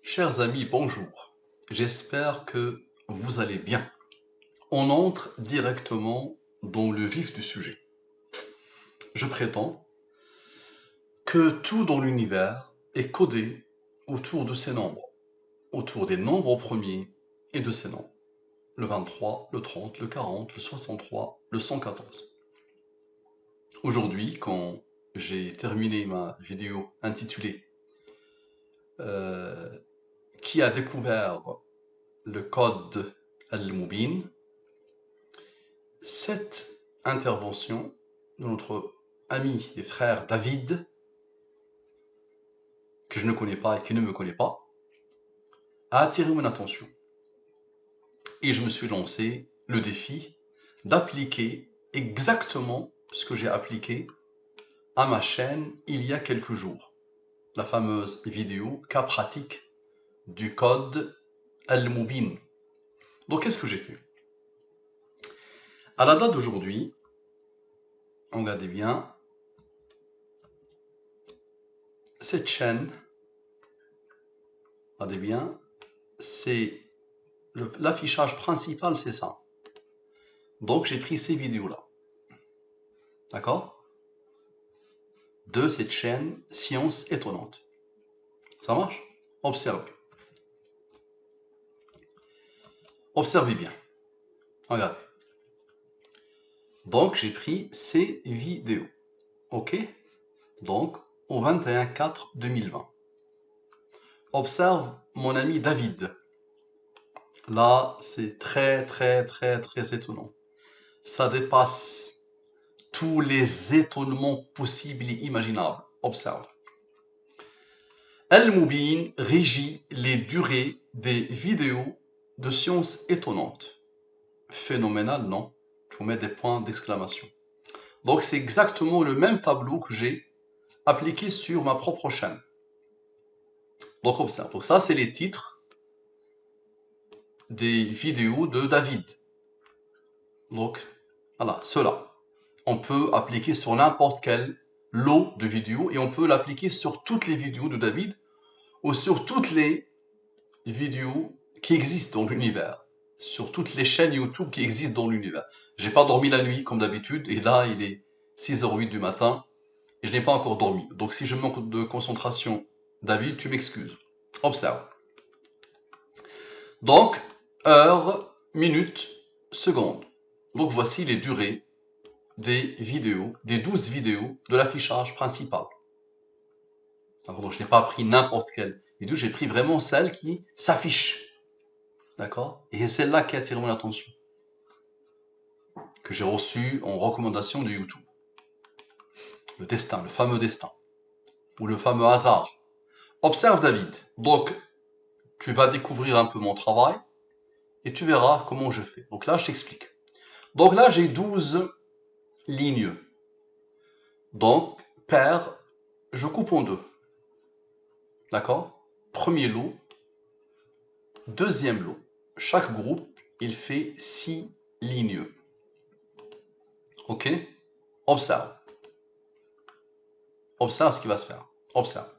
Chers amis, bonjour. J'espère que vous allez bien. On entre directement dans le vif du sujet. Je prétends que tout dans l'univers est codé autour de ces nombres, autour des nombres premiers et de ces nombres. Le 23, le 30, le 40, le 63, le 114. Aujourd'hui, quand j'ai terminé ma vidéo intitulée Qui a découvert le code Al-Mubin, cette intervention de notre ami et frère David, que je ne connais pas et qui ne me connaît pas, a attiré mon attention. Et je me suis lancé le défi d'appliquer exactement ce que j'ai appliqué à ma chaîne il y a quelques jours. La fameuse vidéo cas pratique du code Al-Mubin. Donc qu'est-ce que j'ai fait? À la date d'aujourd'hui, regardez bien, cette chaîne, regardez bien, c'est l'affichage principal, c'est ça. Donc j'ai pris ces vidéos-là. D'accord? De cette chaîne Science Étonnante. Ça marche? Observez. Observez bien. Regardez. Donc j'ai pris ces vidéos. Ok? Donc au 21/4/2020. Observe mon ami David. Là, c'est très étonnant. Ça dépasse tous les étonnements possibles et imaginables. Observe. Al-Mubin régit les durées des vidéos de science étonnante. Phénoménal, non? Je vous mets des points d'exclamation. Donc c'est exactement le même tableau que j'ai appliqué sur ma propre chaîne. Donc observe. Donc ça, c'est les titres des vidéos de David. Donc voilà, cela. On peut appliquer sur n'importe quel lot de vidéos et on peut l'appliquer sur toutes les vidéos de David ou sur toutes les vidéos qui existent dans l'univers, sur toutes les chaînes YouTube qui existent dans l'univers. J'ai pas dormi la nuit comme d'habitude et là il est 6h08 du matin et je n'ai pas encore dormi. Donc si je manque de concentration, David, tu m'excuses. Observe. Donc, heure, minute, seconde. Donc voici les durées des vidéos, des 12 vidéos de l'affichage principal. Donc je n'ai pas pris n'importe quelle vidéo, j'ai pris vraiment celle qui s'affiche. D'accord? Et c'est celle-là qui a attiré mon attention. Que j'ai reçue en recommandation de YouTube. Le destin, le fameux destin. Ou le fameux hasard. Observe David. Donc, tu vas découvrir un peu mon travail et tu verras comment je fais. Donc là, je t'explique. Donc là, j'ai 12 lignes. Donc, paire, je coupe en deux. D'accord? Premier lot, deuxième lot. Chaque groupe, il fait 6 lignes. Ok? Observe. Observe ce qui va se faire. Observe.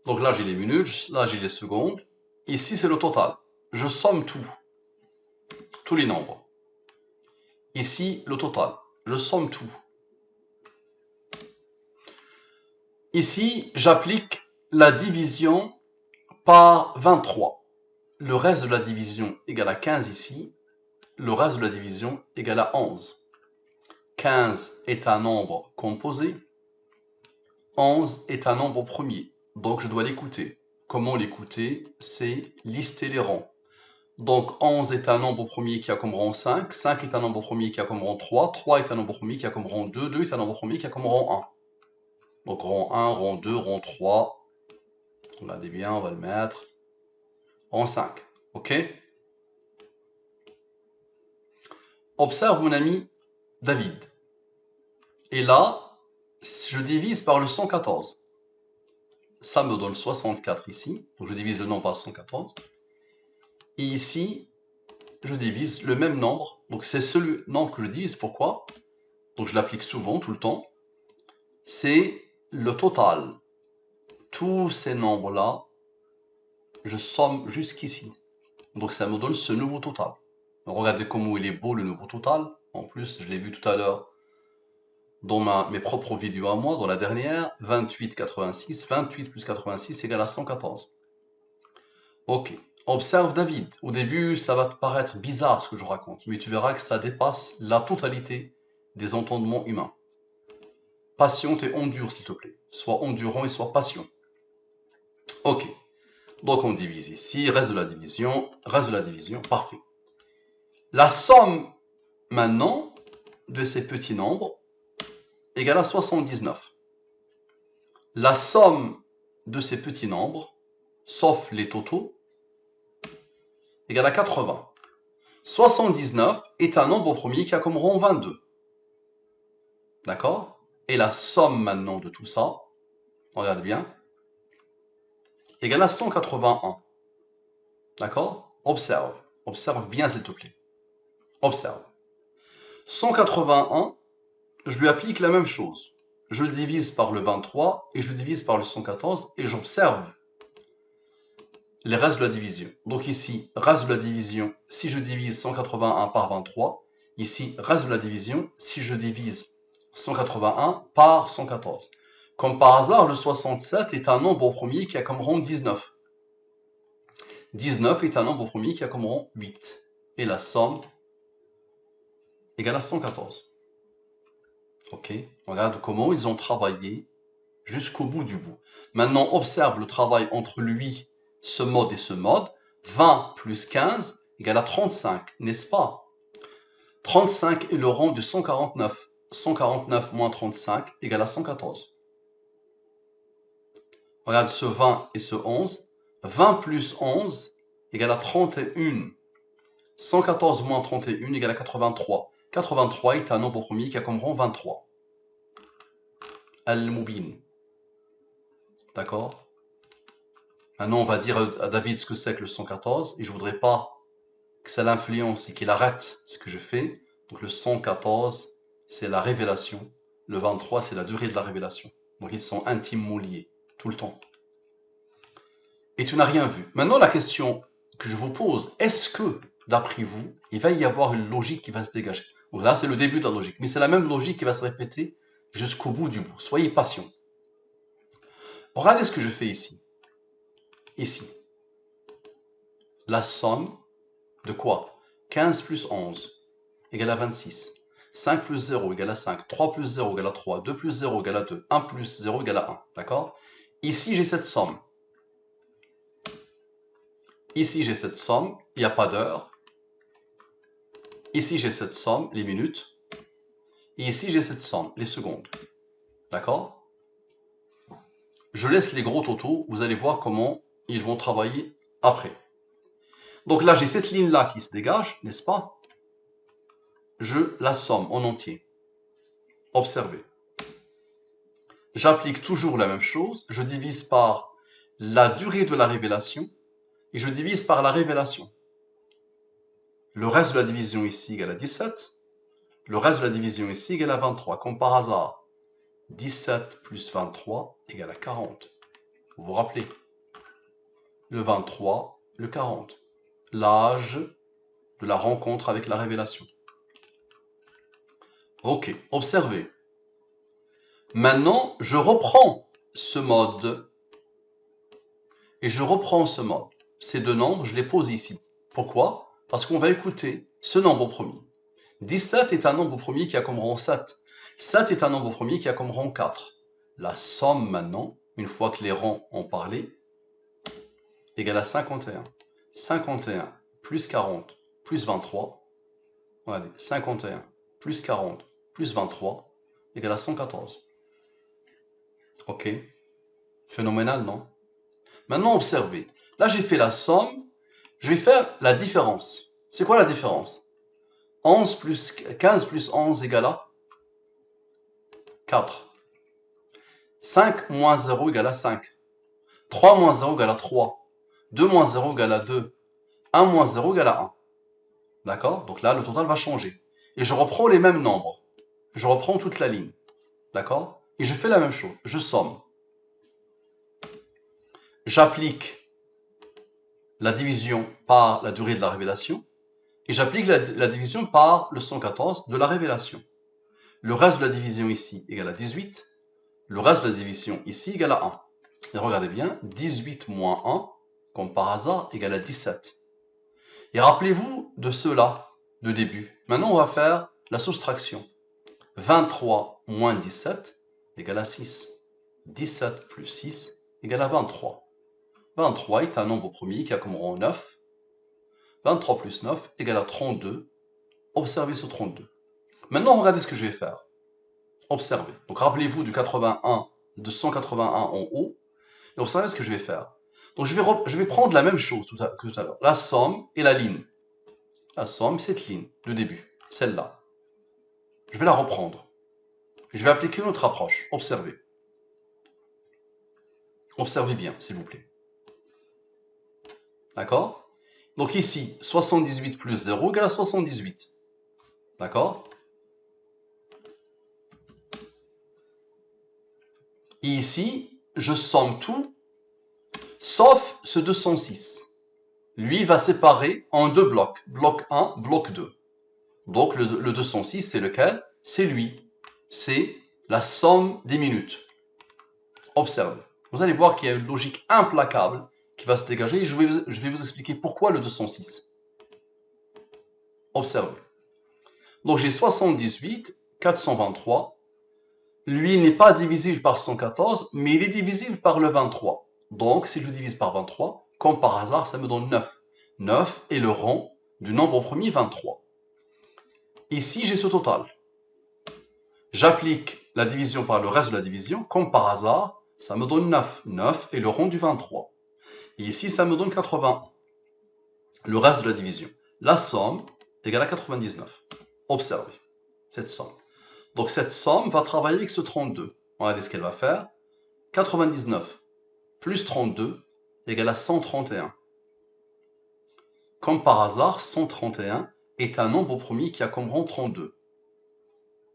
Donc là, j'ai les minutes, là, j'ai les secondes. Ici, c'est le total. Je somme tout. Tous les nombres. Ici, le total. Je somme tout. Ici, j'applique la division par 23. Le reste de la division égale à 15 ici. Le reste de la division égale à 11. 15 est un nombre composé. 11 est un nombre premier. Donc, je dois l'écouter. Comment l'écouter? C'est lister les rangs. Donc 11 est un nombre premier qui a comme rang 5, 5 est un nombre premier qui a comme rang 3, 3 est un nombre premier qui a comme rang 2, 2 est un nombre premier qui a comme rang 1. Donc rang 1, rang 2, rang 3, regardez bien, on va le mettre, rang 5, ok? Observe mon ami David. Et là, je divise par le 114. Ça me donne 64 ici, donc je divise le nombre par 114. Et ici, je divise le même nombre, donc c'est ce nombre que je divise, pourquoi? Donc je l'applique souvent, tout le temps. C'est le total. Tous ces nombres-là je somme jusqu'ici. Donc ça me donne ce nouveau total. Donc, regardez comment il est beau le nouveau total. En plus, je l'ai vu tout à l'heure dans mes propres vidéos à moi, dans la dernière. 28,86. 28 plus 86 égale à 114. Ok. Observe David. Au début, ça va te paraître bizarre ce que je raconte, mais tu verras que ça dépasse la totalité des entendements humains. Patiente et endure, s'il te plaît. Sois endurant et sois patient. Ok. Donc on divise ici, reste de la division, parfait. La somme maintenant de ces petits nombres égale à 79. La somme de ces petits nombres, sauf les totaux, égale à 80. 79 est un nombre premier qui a comme rang 22. D'accord? Et la somme maintenant de tout ça, regarde bien, égale à 181. D'accord? Observe. Observe bien s'il te plaît. Observe. 181, je lui applique la même chose. Je le divise par le 23 et je le divise par le 114 et j'observe les restes de la division. Donc ici, reste de la division, si je divise 181 par 23, ici, reste de la division, si je divise 181 par 114. Comme par hasard, le 67 est un nombre premier qui a comme rang 19. 19 est un nombre premier qui a comme rang 8. Et la somme égale à 114. Ok, regarde comment ils ont travaillé jusqu'au bout du bout. Maintenant, observe le travail entre lui, ce mode et ce mode. 20 plus 15 égale à 35, n'est-ce pas? 35 est le rang de 149. 149 moins 35 égale à 114. Regarde ce 20 et ce 11. 20 plus 11 égale à 31. 114 moins 31 égale à 83. 83 est un nombre premier qui a comme rang 23. Al-Mubin. D'accord? Maintenant, on va dire à David ce que c'est que le 114. Et je ne voudrais pas que ça l'influence et qu'il arrête ce que je fais. Donc le 114, c'est la révélation. Le 23, c'est la durée de la révélation. Donc ils sont intimement liés, tout le temps. Et tu n'as rien vu. Maintenant, la question que je vous pose, est-ce que, d'après vous, il va y avoir une logique qui va se dégager? Donc là, c'est le début de la logique. Mais c'est la même logique qui va se répéter jusqu'au bout du bout. Soyez patient. Regardez ce que je fais ici. Ici. La somme de quoi? 15 plus 11 égale à 26. 5 plus 0 égale à 5. 3 plus 0 égale à 3. 2 plus 0 égale à 2. 1 plus 0 égale à 1. D'accord? Ici, j'ai cette somme. Ici, j'ai cette somme. Il n'y a pas d'heure. Ici, j'ai cette somme, les minutes. Et ici, j'ai cette somme, les secondes. D'accord? Je laisse les gros totaux. Vous allez voir comment ils vont travailler après. Donc là, j'ai cette ligne-là qui se dégage, n'est-ce pas? Je la somme en entier. Observez. J'applique toujours la même chose. Je divise par la durée de la révélation et je divise par la révélation. Le reste de la division ici égale à 17. Le reste de la division ici égale à 23. Comme par hasard, 17 plus 23 égale à 40. Vous vous rappelez? Le 23, le 40. L'âge de la rencontre avec la révélation. Ok, observez. Maintenant, je reprends ce mode. Et je reprends ce mode. Ces deux nombres, je les pose ici. Pourquoi? Parce qu'on va écouter ce nombre premier. 17 est un nombre premier qui a comme rang 7. 7 est un nombre premier qui a comme rang 4. La somme maintenant, une fois que les rangs ont parlé, égale à 51. 51 plus 40 plus 23. Regardez, 51 plus 40 plus 23 égale à 114. Ok? Phénoménal, non? Maintenant, observez. Là, j'ai fait la somme. Je vais faire la différence. C'est quoi la différence? 15 plus 11 égale à 4. 5 moins 0 égale à 5. 3 moins 0 égale à 3. 2 moins 0 égale à 2. 1 moins 0 égale à 1. D'accord? Donc là, le total va changer. Et je reprends les mêmes nombres. Je reprends toute la ligne. D'accord? Et je fais la même chose. Je somme. J'applique la division par la durée de la révélation et j'applique la division par le 114 de la révélation. Le reste de la division ici égale à 18. Le reste de la division ici égale à 1. Et regardez bien, 18 moins 1, comme par hasard, égale à 17. Et rappelez-vous de cela, de début. Maintenant, on va faire la soustraction. 23 moins 17 égale à 6. 17 plus 6 égale à 23. 23 est un nombre premier qui a comme rang 9. 23 plus 9 égale à 32. Observez ce 32. Maintenant, regardez ce que je vais faire. Observez. Donc, rappelez-vous du 81, de 181 en haut. Et observez ce que je vais faire. Donc, je vais prendre la même chose que tout à l'heure. La somme et la ligne. La somme, cette ligne de début. Celle-là. Je vais la reprendre. Je vais appliquer une autre approche. Observez. Observez bien, s'il vous plaît. D'accord? Donc ici, 78 plus 0 égale à 78. D'accord? Et ici, je somme tout, sauf ce 206. Lui, il va séparer en deux blocs. Bloc 1, bloc 2. Donc le 206, c'est lequel? C'est lui. C'est la somme des minutes. Observez. Vous allez voir qu'il y a une logique implacable qui va se dégager et je vais vous expliquer pourquoi le 206. Observez. Donc j'ai 78, 423. Lui, il n'est pas divisible par 114, mais il est divisible par le 23. Donc, si je le divise par 23, comme par hasard, ça me donne 9. 9 est le rang du nombre premier 23. Ici, j'ai ce total. J'applique la division par le reste de la division, comme par hasard, ça me donne 9. 9 est le rang du 23. Et ici, ça me donne 81. Le reste de la division. La somme égale à 99. Observez cette somme. Donc cette somme va travailler avec ce 32. Regardez ce qu'elle va faire. 99 plus 32 égale à 131. Comme par hasard, 131 est un nombre premier qui a comme rang 32.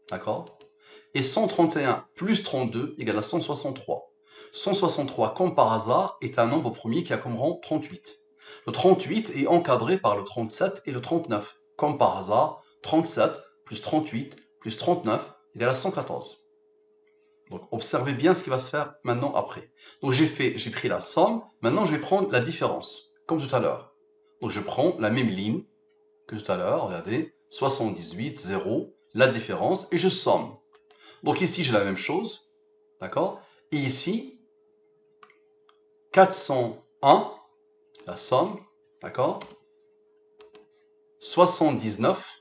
D'accord? Et 131 plus 32 égale à 163. 163, comme par hasard, est un nombre premier qui a comme rang 38. Le 38 est encadré par le 37 et le 39. Comme par hasard, 37 plus 38 plus 39 égale à 114. Donc observez bien ce qui va se faire maintenant après. Donc j'ai pris la somme, maintenant je vais prendre la différence, comme tout à l'heure. Donc je prends la même ligne que tout à l'heure, regardez, 78, 0, la différence, et je somme. Donc ici j'ai la même chose, d'accord? Et ici, 401, la somme, d'accord? 79,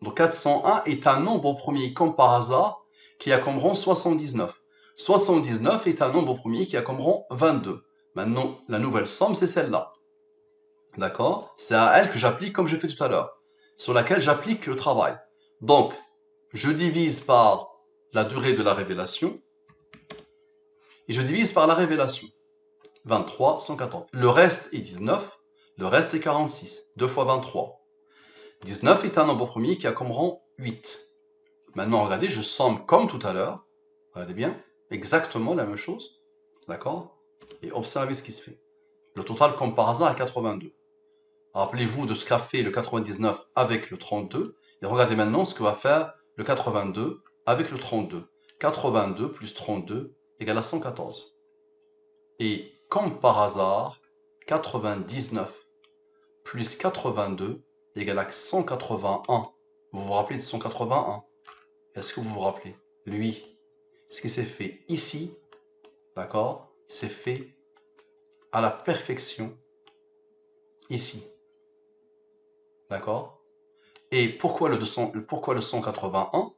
donc 401 est un nombre premier comme par hasard, qui a comme rang 79. 79 est un nombre premier qui a comme rang 22. Maintenant, la nouvelle somme, c'est celle-là. D'accord? C'est à elle que j'applique comme j'ai fait tout à l'heure, sur laquelle j'applique le travail. Donc, je divise par la durée de la révélation, et je divise par la révélation. 23, 114. Le reste est 19, le reste est 46. 2 fois 23. 19 est un nombre premier qui a comme rang 8. Maintenant, regardez, je somme comme tout à l'heure. Regardez bien, exactement la même chose. D'accord? Et observez ce qui se fait. Le total, comme par hasard, est 82. Rappelez-vous de ce qu'a fait le 99 avec le 32. Et regardez maintenant ce que va faire le 82 avec le 32. 82 plus 32 égale à 114. Et comme par hasard, 99 plus 82 égale à 181. Vous vous rappelez de 181? Est-ce que vous vous rappelez? Lui, ce qui s'est fait ici, d'accord, c'est fait à la perfection ici. D'accord? Et pourquoi le 181?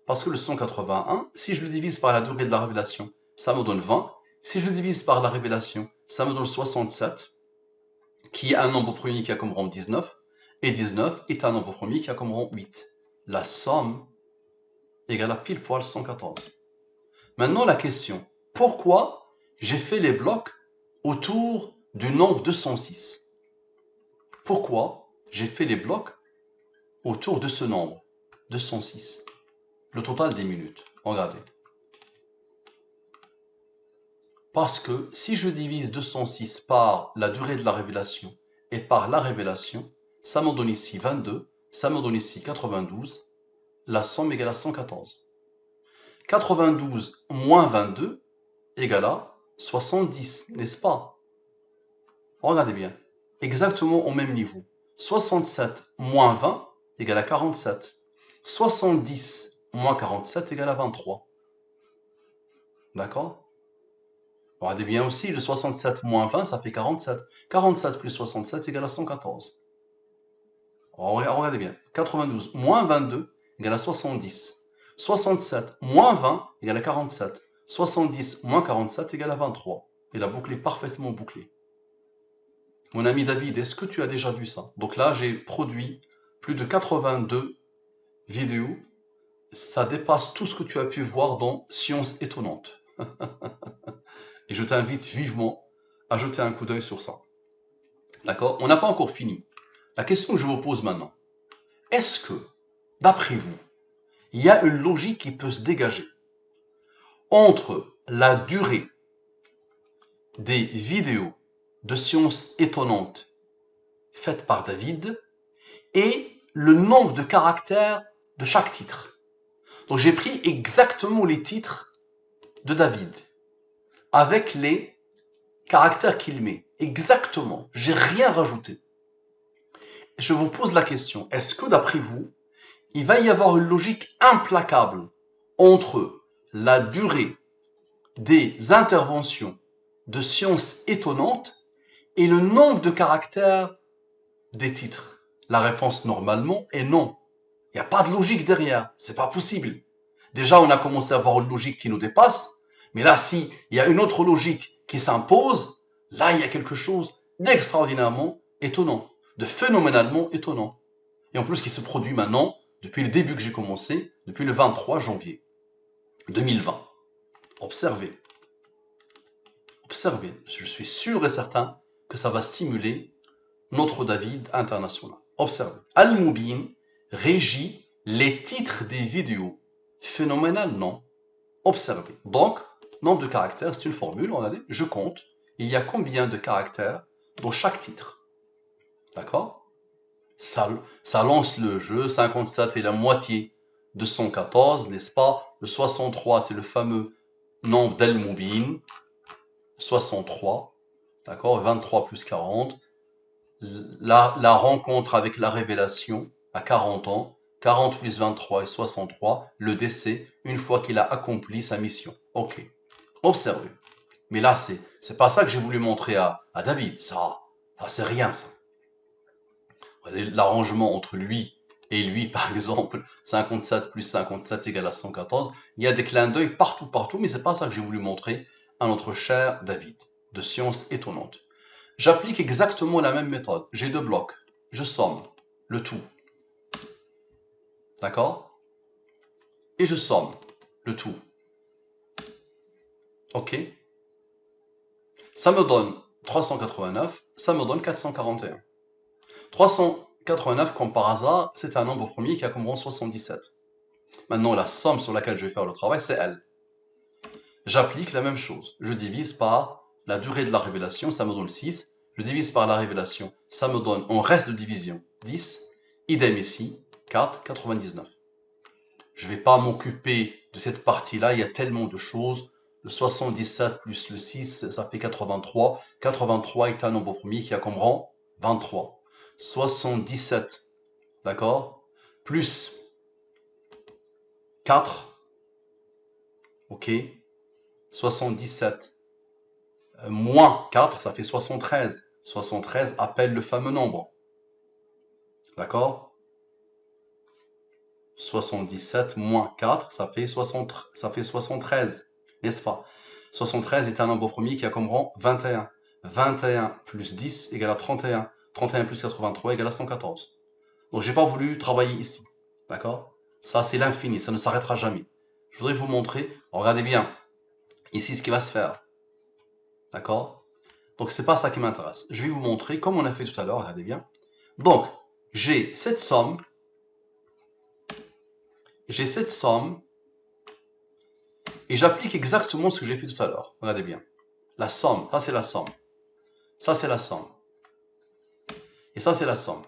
Parce que le 181, si je le divise par la durée de la révélation, ça me donne 20. Si je le divise par la révélation, ça me donne 67, qui est un nombre premier qui a comme rang 19, et 19 est un nombre premier qui a comme rang 8. La somme égale à pile poil 114. Maintenant la question, pourquoi j'ai fait les blocs autour du nombre 206? Pourquoi j'ai fait les blocs autour de ce nombre 206? Le total des minutes, regardez. Parce que si je divise 206 par la durée de la révélation et par la révélation, ça me donne ici 22, ça me donne ici 92, la somme égale à 114. 92 moins 22 égale à 70, n'est-ce pas? Regardez bien, exactement au même niveau. 67 moins 20 égale à 47. 70 moins 47 égale à 23. D'accord? Regardez bien aussi, le 67 moins 20, ça fait 47. 47 plus 67 égale à 114. Regardez bien, 92 moins 22 égale à 70. 67 moins 20 égale à 47. 70 moins 47 égale à 23. Et la boucle est parfaitement bouclée. Mon ami David, est-ce que tu as déjà vu ça? Donc là, j'ai produit plus de 82 vidéos. Ça dépasse tout ce que tu as pu voir dans Sciences étonnantes. Et je t'invite vivement à jeter un coup d'œil sur ça. D'accord? On n'a pas encore fini. La question que je vous pose maintenant, est-ce que, d'après vous, il y a une logique qui peut se dégager entre la durée des vidéos de Sciences étonnantes faites par David et le nombre de caractères de chaque titre? Donc j'ai pris exactement les titres de David avec les caractères qu'il met. Exactement. J'ai rien rajouté. Je vous pose la question, est-ce que d'après vous, il va y avoir une logique implacable entre la durée des interventions de Sciences étonnantes et le nombre de caractères des titres? La réponse normalement est non. Il n'y a pas de logique derrière, c'est pas possible. Déjà, on a commencé à avoir une logique qui nous dépasse, mais là, si il y a une autre logique qui s'impose, là, il y a quelque chose d'extraordinairement étonnant, de phénoménalement étonnant. Et en plus, qui se produit maintenant, depuis le début que j'ai commencé, depuis le 23 janvier 2020. Observez. Observez. Je suis sûr et certain que ça va stimuler notre David international. Observez. Al-Moubin régit les titres des vidéos. Phénoménal, non? Observez. Donc, nombre de caractères, c'est une formule, regardez, je compte. Il y a combien de caractères dans chaque titre? D'accord? Ça lance le jeu. 57 est la moitié de 114, n'est-ce pas? Le 63, c'est le fameux nombre d'Al-Moubin. 63, d'accord? 23 plus 40. La rencontre avec la révélation à 40 ans. 40 plus 23 et 63, le décès, une fois qu'il a accompli sa mission. Ok, observez. Mais là, c'est pas ça que j'ai voulu montrer à David. Ça c'est rien, ça. L'arrangement entre lui et lui, par exemple, 57 plus 57 égale à 114. Il y a des clins d'œil partout, mais c'est pas ça que j'ai voulu montrer à notre cher David, de Sciences étonnantes. J'applique exactement la même méthode. J'ai deux blocs. Je somme le tout. D'accord? Et je somme le tout. Ok? Ça me donne 389, ça me donne 441. 389, comme par hasard, c'est un nombre premier qui a comme rang 77. Maintenant, la somme sur laquelle je vais faire le travail, c'est L. J'applique la même chose. Je divise par la durée de la révélation, ça me donne 6. Je divise par la révélation, ça me donne en reste de division 10. Idem ici, 4, 99. Je ne vais pas m'occuper de cette partie-là, il y a tellement de choses. Le 77 plus le 6, ça fait 83. 83 est un nombre premier qui a comme rang 23. 77, d'accord? Plus 4, ok? 77 moins 4, ça fait 73. 73 appelle le fameux nombre. D'accord? 77 moins 4, ça fait 73, n'est-ce pas? 73 est un nombre premier qui a comme rang 21. 21 plus 10 égale à 31. 31 plus 83 égale à 114. Donc, j'ai pas voulu travailler ici. D'accord? Ça, c'est l'infini, ça ne s'arrêtera jamais. Je voudrais vous montrer, regardez bien, ici, ce qui va se faire. D'accord? Donc, c'est pas ça qui m'intéresse. Je vais vous montrer, comme on a fait tout à l'heure, regardez bien. Donc, j'ai cette somme, et j'applique exactement ce que j'ai fait tout à l'heure. Regardez bien. La somme, ça c'est la somme. Ça c'est la somme. Et ça, c'est la somme.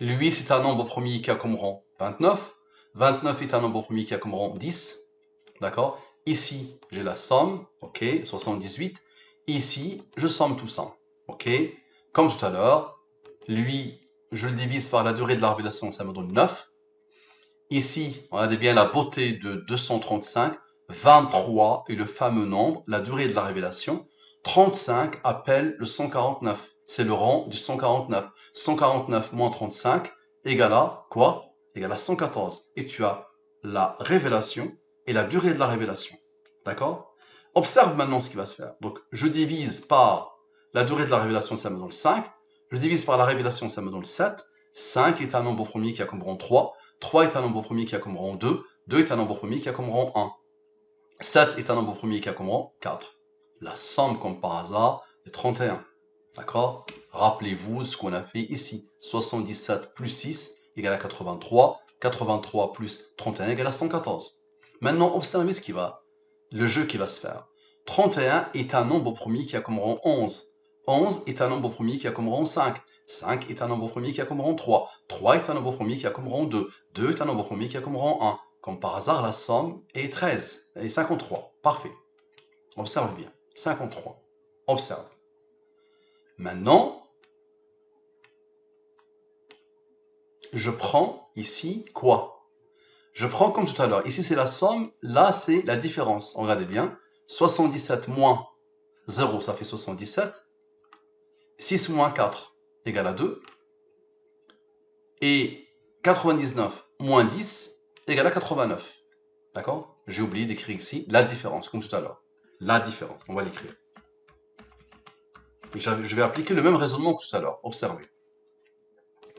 Lui, c'est un nombre premier qui a comme rang 29. 29 est un nombre premier qui a comme rang 10. D'accord? Ici, j'ai la somme. OK, 78. Ici, je somme tout ça. OK? Comme tout à l'heure, lui, je le divise par la durée de la révélation, ça me donne 9. Ici, regardez bien la beauté de 235. 23 est le fameux nombre, la durée de la révélation. 35 appelle le 149. C'est le rang du 149. 149 moins 35 égale à quoi? Égale à 114. Et tu as la révélation et la durée de la révélation. D'accord? Observe maintenant ce qui va se faire. Donc, je divise par la durée de la révélation, ça me donne 5. Je divise par la révélation, ça me donne 7. 5 est un nombre premier qui a comme rang 3. 3 est un nombre premier qui a comme rang 2. 2 est un nombre premier qui a comme rang 1. 7 est un nombre premier qui a comme rang 4. La somme, comme par hasard, est 31. D'accord? Rappelez-vous ce qu'on a fait ici. 77 plus 6 égale à 83. 83 plus 31 égale à 114. Maintenant, observez le jeu qui va se faire. 31 est un nombre premier qui a comme rang 11. 11 est un nombre premier qui a comme rang 5. 5 est un nombre premier qui a comme rang 3. 3 est un nombre premier qui a comme rang 2. 2 est un nombre premier qui a comme rang 1. Comme par hasard, la somme est 13 et 53. Parfait. Observe bien. 53. Observe. Maintenant, je prends ici quoi? Je prends comme tout à l'heure. Ici, c'est la somme. Là, c'est la différence. Regardez bien. 77 moins 0, ça fait 77. 6 moins 4 égale à 2. Et 99 moins 10 égale à 89. D'accord? J'ai oublié d'écrire ici la différence, comme tout à l'heure. La différence, on va l'écrire. Je vais appliquer le même raisonnement que tout à l'heure. Observez.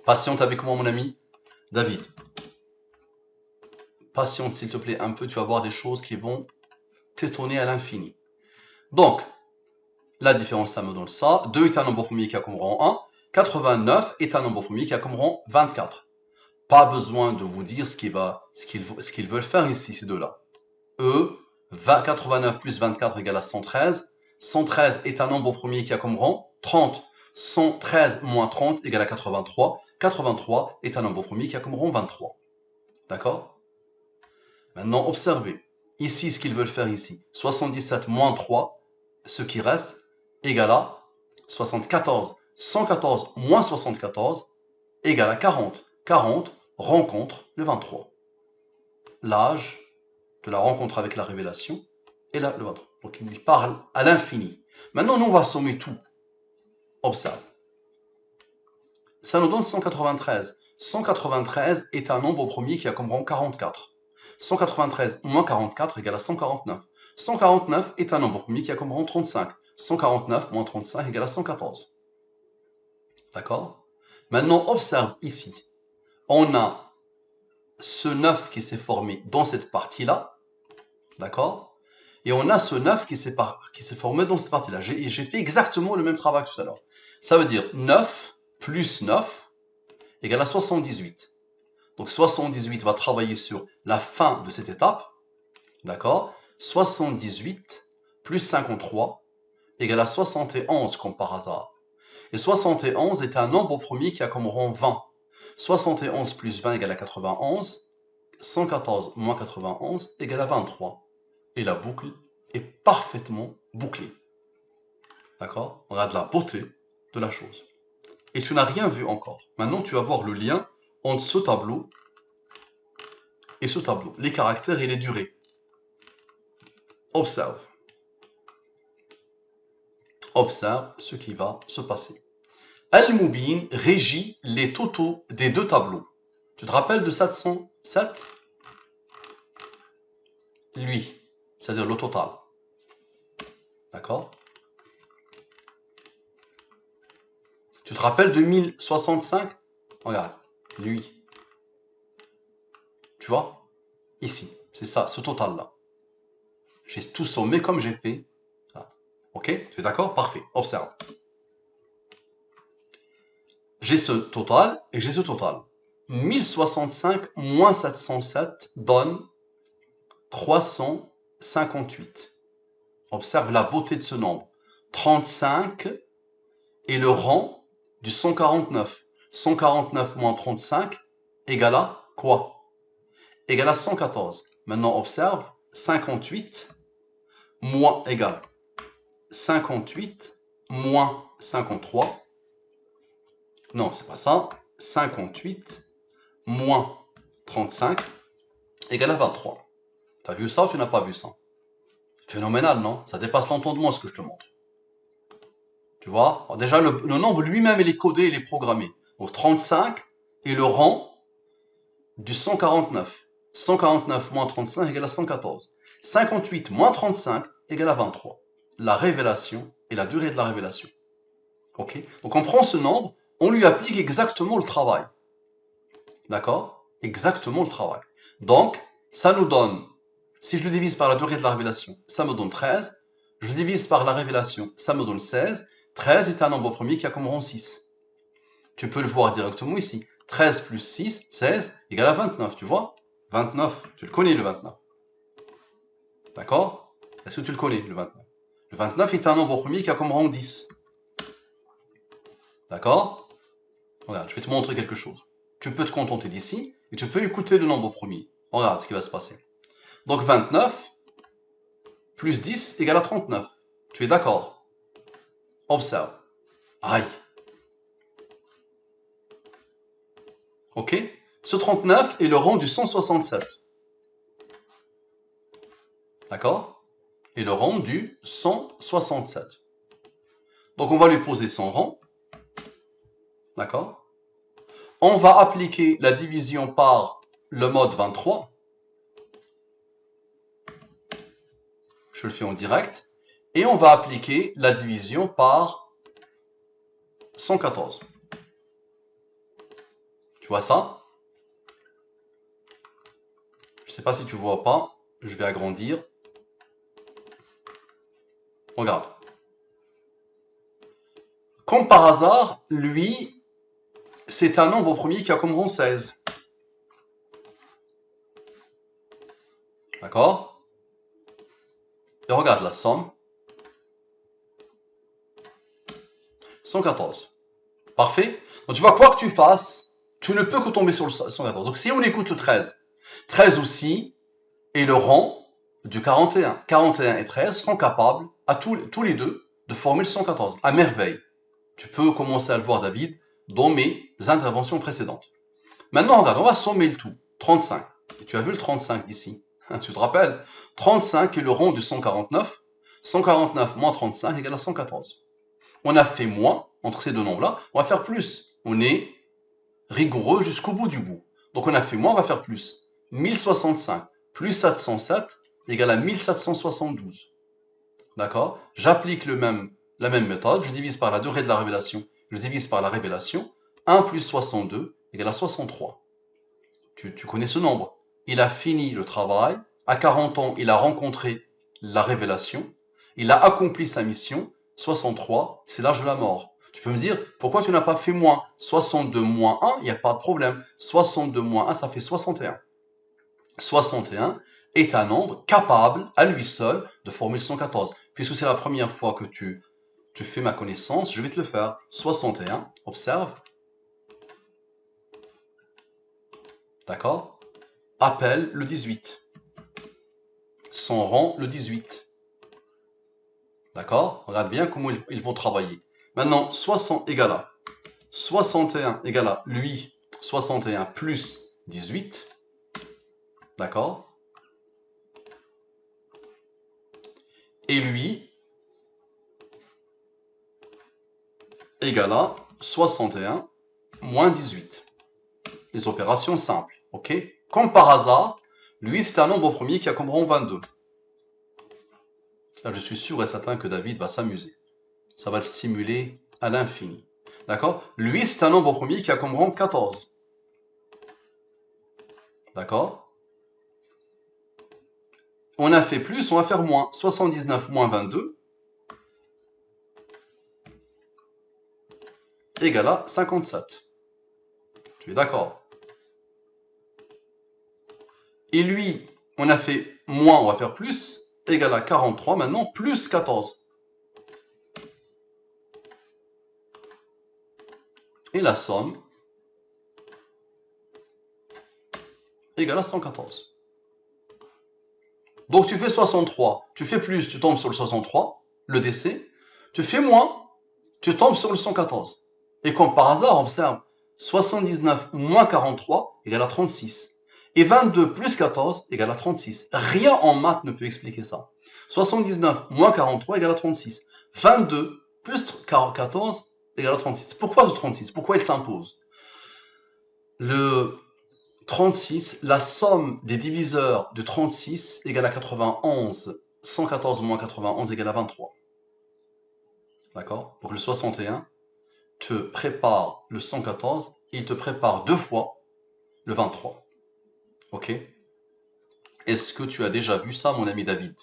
Patiente avec moi, mon ami David. Patiente, s'il te plaît, un peu. Tu vas voir des choses qui vont t'étonner à l'infini. Donc, la différence, ça me donne ça. 2 est un nombre premier qui a comme rang 1. 89 est un nombre premier qui a comme rang 24. Pas besoin de vous dire ce qu'ils veulent faire ici, ces deux-là. 89 plus 24 égale à 113. 113 est un nombre premier qui a comme rang 30. 113 moins 30 égale à 83. 83 est un nombre premier qui a comme rang 23. D'accord? Maintenant, observez. Ici, ce qu'ils veulent faire ici. 77 moins 3, ce qui reste, égale à 74. 114 moins 74 égale à 40. 40 rencontre le 23. L'âge de la rencontre avec la révélation est là, le 23. Donc, il parle à l'infini. Maintenant, nous, on va sommer tout. Observe. Ça nous donne 193. 193 est un nombre premier qui a comme rang 44. 193 moins 44 égale à 149. 149 est un nombre premier qui a comme rang 35. 149 moins 35 égale à 114. D'accord? Maintenant, observe ici. On a ce 9 qui s'est formé dans cette partie-là. D'accord? Et on a ce 9 qui s'est formé dans cette partie-là. J'ai fait exactement le même travail que tout à l'heure. Ça veut dire 9 plus 9 égale à 78. Donc 78 va travailler sur la fin de cette étape. D'accord? 78 plus 53 égale à 71 comme par hasard. Et 71 est un nombre premier qui a comme rang 20. 71 plus 20 égale à 91. 114 moins 91 égale à 23. Et la boucle est parfaitement bouclée. D'accord? On a de la beauté de la chose. Et tu n'as rien vu encore. Maintenant, tu vas voir le lien entre ce tableau et ce tableau. Les caractères et les durées. Observe. Observe ce qui va se passer. Al-Mubin régit les totaux des deux tableaux. Tu te rappelles de 707? Lui, c'est-à-dire le total. D'accord? Tu te rappelles de 1065? Regarde, lui. Tu vois? Ici, c'est ça, ce total-là. J'ai tout sommé comme j'ai fait. Ok? Tu es d'accord? Parfait. Observe. J'ai ce total et j'ai ce total. 1065 moins 707 donne 358. Observe la beauté de ce nombre. 35 est le rang du 149. 149 moins 35 égale à quoi? Égale à 114. Maintenant, observe, 58 moins égale 58 moins 53. Non, c'est pas ça. 58 moins 35 égale à 23. Tu as vu ça ou tu n'as pas vu ça? Phénoménal, non? Ça dépasse l'entendement ce que je te montre. Tu vois? Alors déjà, le nombre lui-même, il est codé, il est programmé. Donc 35 est le rang du 149. 149 moins 35 égale à 114. 58 moins 35 égale à 23. La révélation et la durée de la révélation. Ok? Donc on prend ce nombre, on lui applique exactement le travail. D'accord? Exactement le travail. Donc, ça nous donne, si je le divise par la durée de la révélation, ça me donne 13. Je le divise par la révélation, ça me donne 16. 13 est un nombre premier qui a comme rang 6. Tu peux le voir directement ici. 13 plus 6, 16, égale à 29, tu vois? 29, tu le connais le 29. D'accord? Est-ce que tu le connais le 29? Le 29 est un nombre premier qui a comme rang 10. D'accord? Regarde, je vais te montrer quelque chose. Tu peux te contenter d'ici et tu peux écouter le nombre premier. Regarde ce qui va se passer. Donc 29 plus 10 égale à 39. Tu es d'accord? Observe. Aïe. Ok? Ce 39 est le rang du 167. D'accord? Et le rang du 167. Donc on va lui poser son rang. D'accord? On va appliquer la division par le mode 23. Je le fais en direct. Et on va appliquer la division par 114. Tu vois ça? Je ne sais pas si tu vois pas. Je vais agrandir. Regarde. Comme par hasard, lui, c'est un nombre premier qui a comme rang 16. D'accord? Et regarde la somme. 114. Parfait? Donc tu vois, quoi que tu fasses, tu ne peux que tomber sur le 114. Donc si on écoute le 13, 13 aussi est le rang du 41. 41 et 13 sont capables, à tous les deux, de former le 114. À merveille. Tu peux commencer à le voir, David, dans mes interventions précédentes. Maintenant, regarde, on va sommer le tout. 35. Et tu as vu le 35 ici. Tu te rappelles? 35 est le rang du 149. 149 moins 35 égale à 114. On a fait moins entre ces deux nombres-là. On va faire plus. On est rigoureux jusqu'au bout du bout. Donc on a fait moins, on va faire plus. 1065 plus 707 égale à 1772. D'accord? J'applique la même méthode. Je divise par la durée de la révélation. Je divise par la révélation. 1 plus 62 égale à 63. Tu connais ce nombre. Il a fini le travail. À 40 ans, il a rencontré la révélation. Il a accompli sa mission. 63, c'est l'âge de la mort. Tu peux me dire, pourquoi tu n'as pas fait moins? 62 moins 1, il n'y a pas de problème. 62 moins 1, ça fait 61. 61 est un nombre capable, à lui seul, de former 114. Puisque c'est la première fois que tu fais ma connaissance, je vais te le faire. 61, observe. D'accord? Appelle le 18. Son rang, le 18. D'accord? Regarde bien comment ils vont travailler. Maintenant, 60 égale à 61 égale à lui, 61 plus 18. D'accord? Et lui égale à 61 moins 18. Les opérations simples. Ok? Comme par hasard, lui, c'est un nombre premier qui a comme rang 22. Là, je suis sûr et certain que David va s'amuser. Ça va le stimuler à l'infini. D'accord? Lui, c'est un nombre premier qui a comme rang 14. D'accord? On a fait plus, on va faire moins. 79 moins 22 égale à 57. Tu es d'accord? Et lui, on a fait moins, on va faire plus, égale à 43, maintenant plus 14. Et la somme égale à 114. Donc tu fais 63, tu fais plus, tu tombes sur le 63, le décès, tu fais moins, tu tombes sur le 114. Et comme par hasard, observe, 79 moins 43 égale à 36. Et 22 plus 14 égale à 36. Rien en maths ne peut expliquer ça. 79 moins 43 égale à 36. 22 plus 14 égale à 36. Pourquoi ce 36? Pourquoi il s'impose? Le 36, la somme des diviseurs de 36 égale à 91. 114 moins 91 égale à 23. D'accord? Donc le 61 te prépare le 114, il te prépare 2 fois le 23. Ok? Est-ce que tu as déjà vu ça, mon ami David?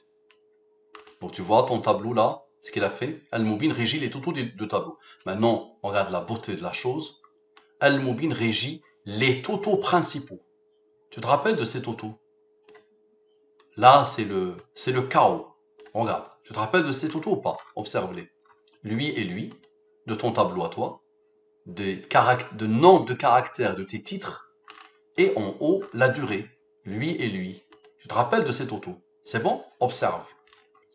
Donc tu vois ton tableau là, ce qu'il a fait. Al-Moubin régit les totaux des deux tableaux. Maintenant, on regarde la beauté de la chose. Al-Moubin régit les totaux principaux. Tu te rappelles de ces totaux? Là, c'est le chaos. Regarde, tu te rappelles de ces totaux ou pas? Observe-les. Lui et lui, de ton tableau à toi, de nombre de caractères de tes titres, et en haut, la durée. Lui et lui. Tu te rappelles de ces totaux? C'est bon? Observe.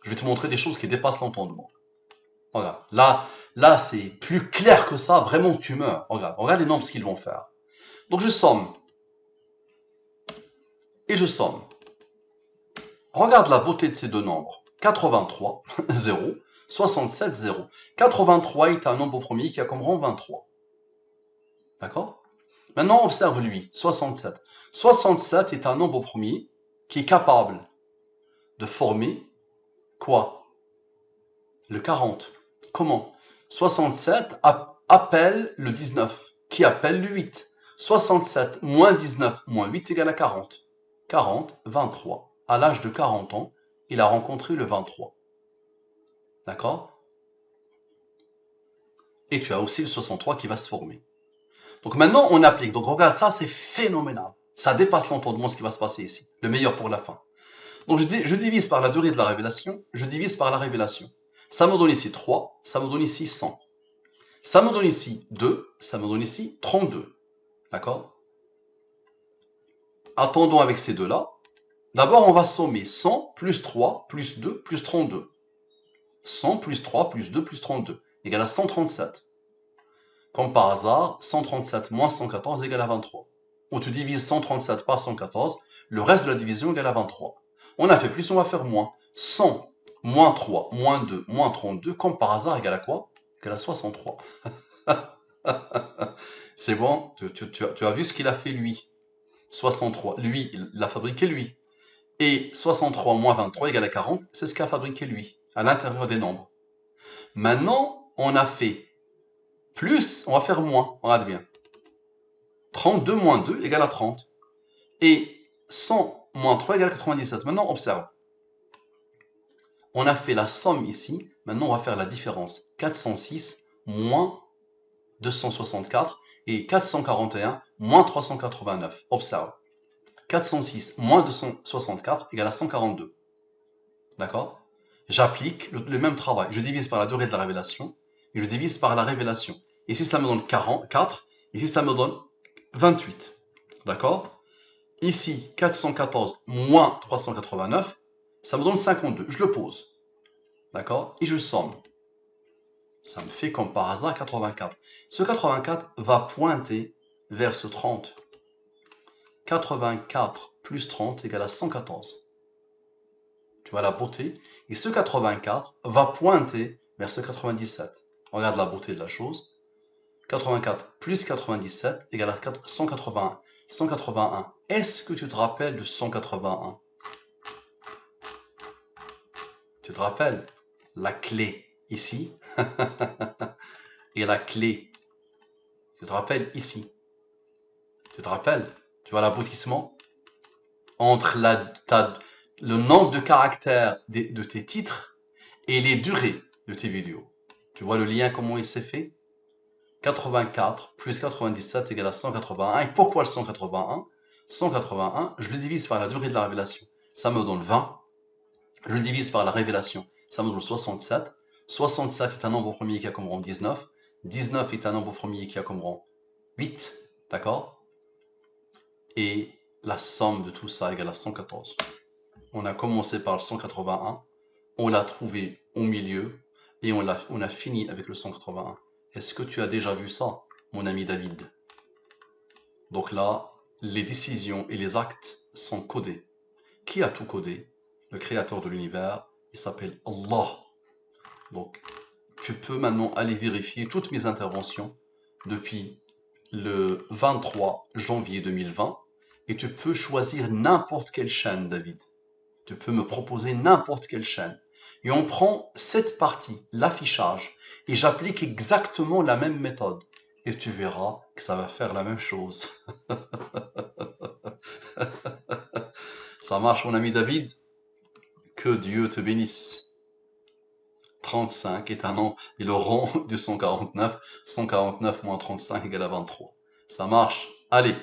Je vais te montrer des choses qui dépassent l'entendement. Regarde, là c'est plus clair que ça, vraiment tu meurs. Regarde les nombres, ce qu'ils vont faire. Donc je somme. Et je somme. Regarde la beauté de ces deux nombres. 83, 0, 67, 0. 83 est un nombre premier qui a comme rang 23. D'accord? Maintenant, observe lui, 67. 67 est un nombre premier qui est capable de former quoi? Le 40. Comment? 67 appelle le 19, qui appelle le 8. 67 moins 19 moins 8 égale à 40. 40, 23. À l'âge de 40 ans, il a rencontré le 23. D'accord? Et tu as aussi le 63 qui va se former. Donc maintenant, on applique. Donc regarde, ça c'est phénoménal. Ça dépasse l'entendement ce qui va se passer ici. Le meilleur pour la fin. Donc je divise par la durée de la révélation, je divise par la révélation. Ça me donne ici 3, ça me donne ici 100. Ça me donne ici 2, ça me donne ici 32. D'accord? Attendons avec ces deux-là. D'abord, on va sommer 100 plus 3 plus 2 plus 32. 100 plus 3 plus 2 plus 32 égale à 137. Comme par hasard, 137 moins 114 égale à 23. On te divise 137 par 114, le reste de la division égale à 23. On a fait plus, on va faire moins. 100 moins 3 moins 2 moins 32, comme par hasard, égale à quoi? Égale à 63. C'est bon, tu as vu ce qu'il a fait lui. 63, lui, il l'a fabriqué lui. Et 63 moins 23 égale à 40, c'est ce qu'a fabriqué lui, à l'intérieur des nombres. Maintenant, on a fait plus, on va faire moins, regarde bien. 32 moins 2 égale à 30. Et 100 moins 3 égale à 97. Maintenant, observe. On a fait la somme ici. Maintenant, on va faire la différence. 406 moins 264 et 441 moins 389. Observe. 406 moins 264 égale à 142. D'accord? J'applique le même travail. Je divise par la durée de la révélation et je divise par la révélation. Ici, ça me donne 44. Ici, ça me donne 28. D'accord? Ici, 414 moins 389, ça me donne 52. Je le pose. D'accord? Et je somme. Ça me fait comme par hasard 84. Ce 84 va pointer vers ce 30. 84 plus 30 égale à 114. Tu vois la beauté? Et ce 84 va pointer vers ce 97. Regarde la beauté de la chose. 84 plus 97 égale à 181. 181. Est-ce que tu te rappelles de 181? Tu te rappelles? La clé ici. Et la clé. Tu te rappelles ici. Tu te rappelles? Tu vois l'aboutissement entre le nombre de caractères de tes titres et les durées de tes vidéos. Tu vois le lien, comment il s'est fait? 84 plus 97 égale à 181. Et pourquoi le 181? 181, je le divise par la durée de la révélation. Ça me donne 20. Je le divise par la révélation. Ça me donne 67. 67 est un nombre premier qui a comme rang 19. 19 est un nombre premier qui a comme rang 8, d'accord? Et la somme de tout ça égale à 114. On a commencé par le 181, on l'a trouvé au milieu, et on a fini avec le 181. Est-ce que tu as déjà vu ça, mon ami David? Donc là, les décisions et les actes sont codés. Qui a tout codé? Le créateur de l'univers, il s'appelle Allah. Donc, tu peux maintenant aller vérifier toutes mes interventions depuis le 23 janvier 2020 et tu peux choisir n'importe quelle chaîne, David. Tu peux me proposer n'importe quelle chaîne. Et on prend cette partie, l'affichage, et j'applique exactement la même méthode. Et tu verras que ça va faire la même chose. Ça marche, mon ami David? Que Dieu te bénisse. 35 est un nombre, et le rang du 149. 149 moins 35 égale à 23. Ça marche. Allez.